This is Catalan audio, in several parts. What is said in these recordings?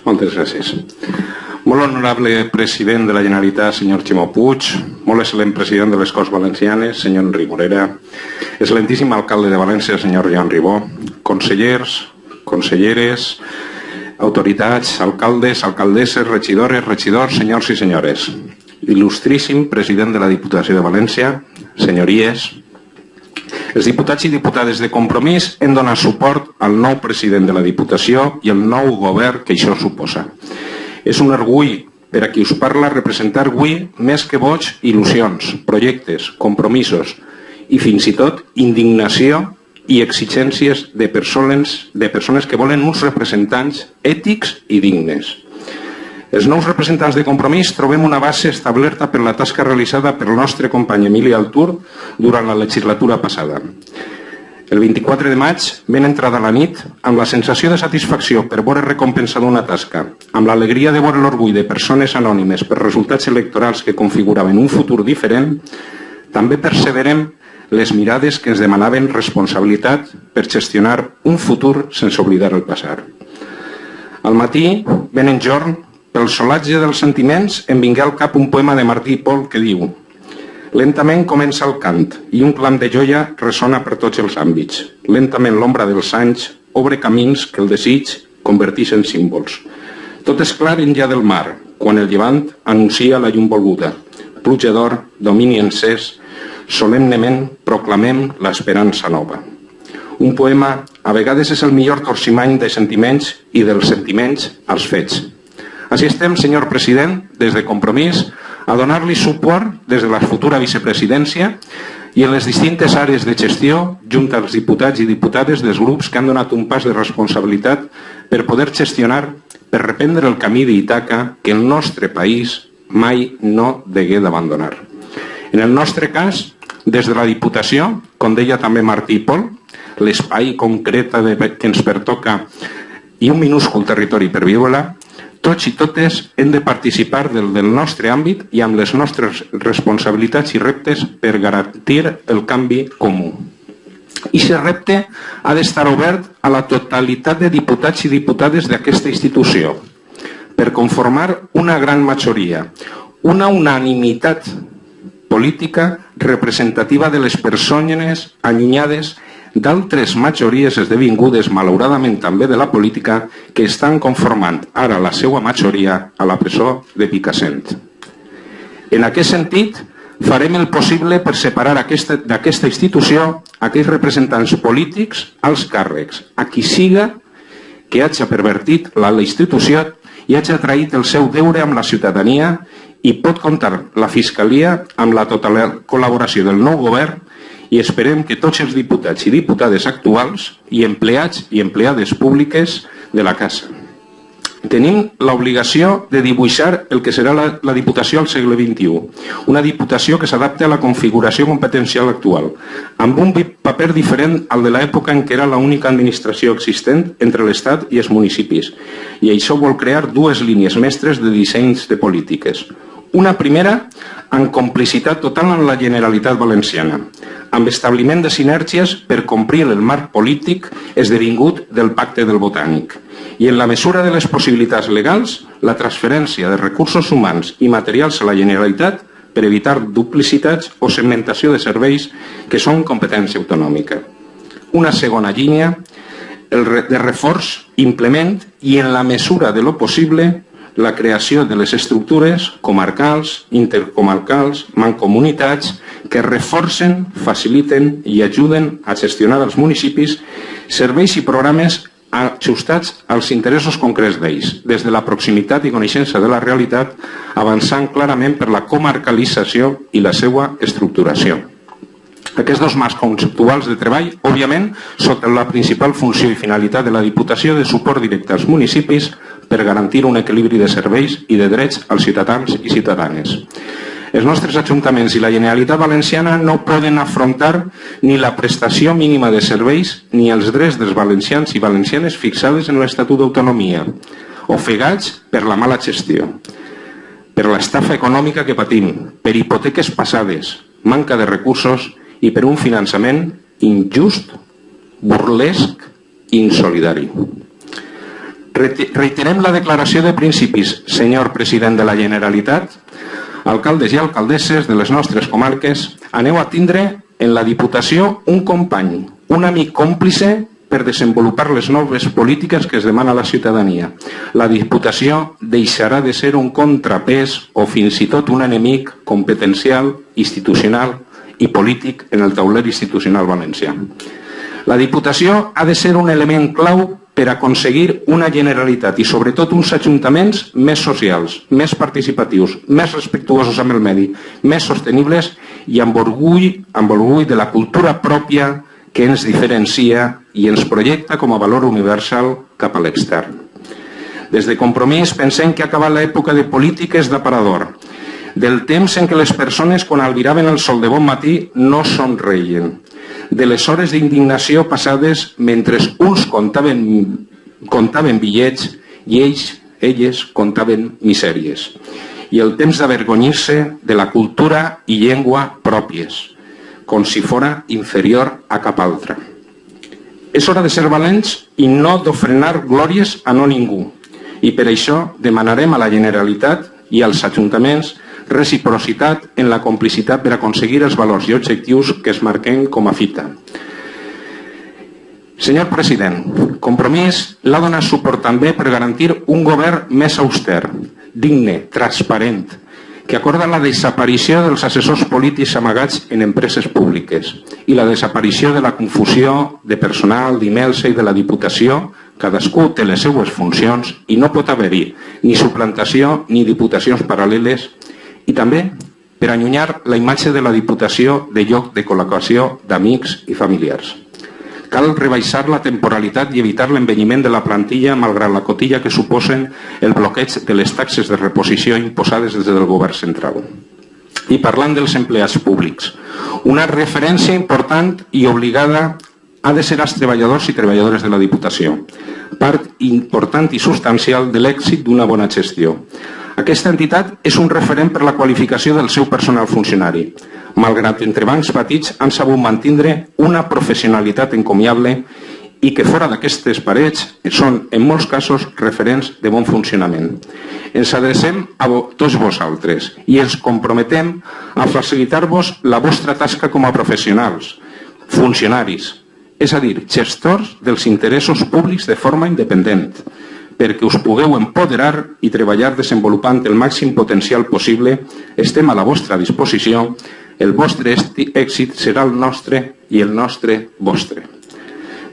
Moltes gràcies. Molt honorable president de la Generalitat, senyor Ximo Puig, molt excel·lent president de les Corts Valencianes, senyor Enric Morera, excel·lentíssim alcalde de València, senyor Joan Ribó, consellers, conselleres, autoritats, alcaldes, alcaldesses, regidores, regidors, senyors i senyores, il·lustríssim president de la Diputació de València, senyories, els diputats i diputades de Compromís hem donat suport al nou president de la Diputació i al nou govern que això suposa. És un orgull per a qui us parla representar avui més que vots, il·lusions, projectes, compromisos i fins i tot indignació i exigències de persones que volen uns representants ètics i dignes. Els nous representants de Compromís trobem una base establerta per la tasca realitzada pel nostre company Emili Altur durant la legislatura passada. El 24 de maig ben entrada la nit, amb la sensació de satisfacció per veure recompensada una tasca, amb l'alegria de veure l'orgull de persones anònimes per resultats electorals que configuraven un futur diferent, també perceberem les mirades que ens demanaven responsabilitat per gestionar un futur sense oblidar el passat. Al matí, ben enjorn, pel solatge dels sentiments em vingué al cap un poema de Martí i Pol que diu: lentament comença el cant i un clam de joia ressona per tots els àmbits. Lentament l'ombra dels anys obre camins que el desig converteix en símbols. Tot és clar enllà del mar, quan el llevant anuncia la llum volguda. Pluja d'or, domini encès, solemnement proclamem l'esperança nova. Un poema a vegades és el millor torcimany de sentiments i dels sentiments als fets. Així estem, senyor president, des de Compromís, a donar-li suport des de la futura vicepresidència i en les distintes àrees de gestió, junt als diputats i diputades dels grups que han donat un pas de responsabilitat per poder gestionar, per reprendre el camí d'Ítaca que el nostre país mai no degué d'abandonar. En el nostre cas, des de la Diputació, com deia també Martí i Pol, l'espai concret que ens pertoca i un minúscul territori per viure-la, tots i totes hem de participar del nostre àmbit i amb les nostres responsabilitats i reptes per garantir el canvi comú. I aquest repte ha d'estar obert a la totalitat de diputats i diputades d'aquesta institució per conformar una gran majoria, una unanimitat política representativa de les persones allunyades d'altres majories esdevingudes, malauradament també de la política, que estan conformant ara la seva majoria a la presó de Picassent. En aquest sentit, farem el possible per separar d'aquesta institució aquells representants polítics als càrrecs, a qui siga que hagi pervertit la institució i hagi traït el seu deure amb la ciutadania, i pot comptar la Fiscalia amb la total col·laboració del nou govern i esperem que tots els diputats i diputades actuals i empleats i empleades públiques de la casa. Tenim l'obligació de dibuixar el que serà la Diputació al segle XXI, una Diputació que s'adapta a la configuració competencial actual, amb un paper diferent al de l'època en què era l'única administració existent entre l'Estat i els municipis, i això vol crear dues línies mestres de dissenys de polítiques. Una primera, en complicitat total amb la Generalitat Valenciana, amb establiment de sinergies per complir el marc polític esdevingut del Pacte del Botànic i en la mesura de les possibilitats legals la transferència de recursos humans i materials a la Generalitat per evitar duplicitats o segmentació de serveis que són competència autonòmica. Una segona línia, de reforç, implement i en la mesura de lo possible la creació de les estructures comarcals, intercomarcals, mancomunitats que reforcen, faciliten i ajuden a gestionar als municipis serveis i programes ajustats als interessos concrets d'ells, des de la proximitat i coneixença de la realitat, avançant clarament per la comarcalització i la seva estructuració. Aquests dos marcs conceptuals de treball, òbviament, sota la principal funció i finalitat de la Diputació de suport directe als municipis per garantir un equilibri de serveis i de drets als ciutadans i ciutadanes. Els nostres ajuntaments i la Generalitat Valenciana no poden afrontar ni la prestació mínima de serveis ni els drets dels valencians i valencianes fixades en l'Estatut d'Autonomia, ofegats per la mala gestió, per l'estafa econòmica que patim, per hipoteques passades, manca de recursos i per un finançament injust, burlesc i insolidari. Reiterem la declaració de principis, senyor president de la Generalitat, alcaldes i alcaldesses de les nostres comarques, aneu a tindre en la Diputació un company, un amic còmplice per desenvolupar les noves polítiques que es demana a la ciutadania. La Diputació deixarà de ser un contrapès o fins i tot un enemic competencial, institucional i polític en el tauler institucional valencià. La Diputació ha de ser un element clau per aconseguir una Generalitat i sobretot uns ajuntaments més socials, més participatius, més respectuosos amb el medi, més sostenibles i amb orgull de la cultura pròpia que ens diferencia i ens projecta com a valor universal cap a l'extern. Des de Compromís pensem que ha acabat l'època de polítiques d'aparador, del temps en què les persones quan albiraven el sol de bon matí no somreien, de les hores d'indignació passades mentre uns contaven bitllets i elles contaven misèries, i el temps d'avergonyir-se de la cultura i llengua pròpies, com si fora inferior a cap altra. És hora de ser valents i no d'ofrenar glòries a no ningú, i per això demanarem a la Generalitat i als ajuntaments reciprocitat en la complicitat per aconseguir els valors i objectius que es marquem com a fita. Senyor president, Compromís l'ha donat suport també per garantir un govern més auster, digne, transparent, que acorda la desaparició dels assessors polítics amagats en empreses públiques i la desaparició de la confusió de personal, d'IMELSA i de la Diputació. Cadascú té les seues funcions i no pot haver-hi ni suplantació ni diputacions paral·leles, i també per allunyar la imatge de la Diputació de lloc de col·locació d'amics i familiars. Cal rebaixar la temporalitat i evitar l'envelliment de la plantilla malgrat la cotilla que suposen el bloqueig de les taxes de reposició imposades des del govern central. I parlant dels empleats públics, una referència important i obligada ha de ser als treballadors i treballadores de la Diputació, part important i substancial de l'èxit d'una bona gestió. Aquesta entitat és un referent per la qualificació del seu personal funcionari, malgrat entre bancs petits han sabut mantindre una professionalitat encomiable i que fora d'aquestes parets són, en molts casos, referents de bon funcionament. Ens adrecem a tots vosaltres i ens comprometem a facilitar-vos la vostra tasca com a professionals, funcionaris, és a dir, gestors dels interessos públics de forma independent, perquè us pugueu empoderar i treballar desenvolupant el màxim potencial possible. Estem a la vostra disposició. El vostre èxit serà el nostre i el nostre vostre.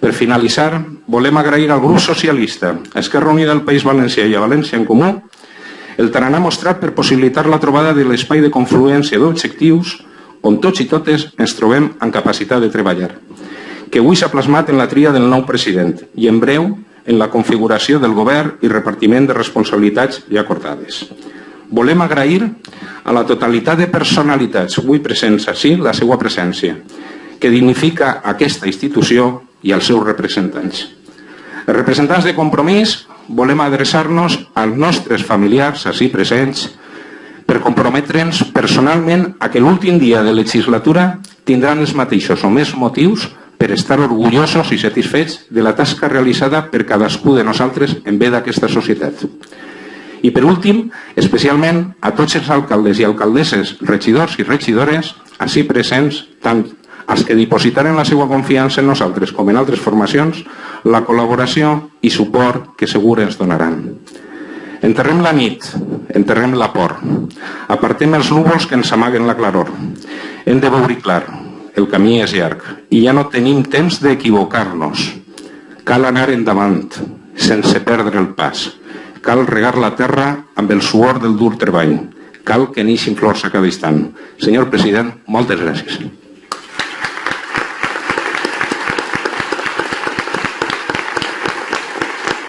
Per finalitzar, volem agrair al grup socialista, a Esquerra Unida del País Valencià i a València en Comú el tarannà mostrat per possibilitar la trobada de l'espai de confluència d'objectius on tots i totes ens trobem en capacitat de treballar, que avui s'ha plasmat en la tria del nou president i en breu en la configuració del govern i repartiment de responsabilitats ja acordades. Volem agrair a la totalitat de personalitats avui presents així la seva presència, que dignifica aquesta institució i els seus representants. Els representants de Compromís volem adreçar-nos als nostres familiars així presents per comprometre'ns personalment a que l'últim dia de legislatura tindran els mateixos o més motius per estar orgullosos i satisfets de la tasca realitzada per cadascú de nosaltres en bé d'aquesta societat. I per últim, especialment a tots els alcaldes i alcaldesses, regidors i regidores, així presents, tant els que dipositaren la seva confiança en nosaltres com en altres formacions, la col·laboració i suport que segur ens donaran. Enterrem la nit, enterrem la por, apartem els núvols que ens amaguen la claror. Hem de veure clar. El camí és llarg i ja no tenim temps d'equivocar-nos. Cal anar endavant, sense perdre el pas. Cal regar la terra amb el suor del dur treball. Cal que neixin flors a cada instant. Senyor president, moltes gràcies.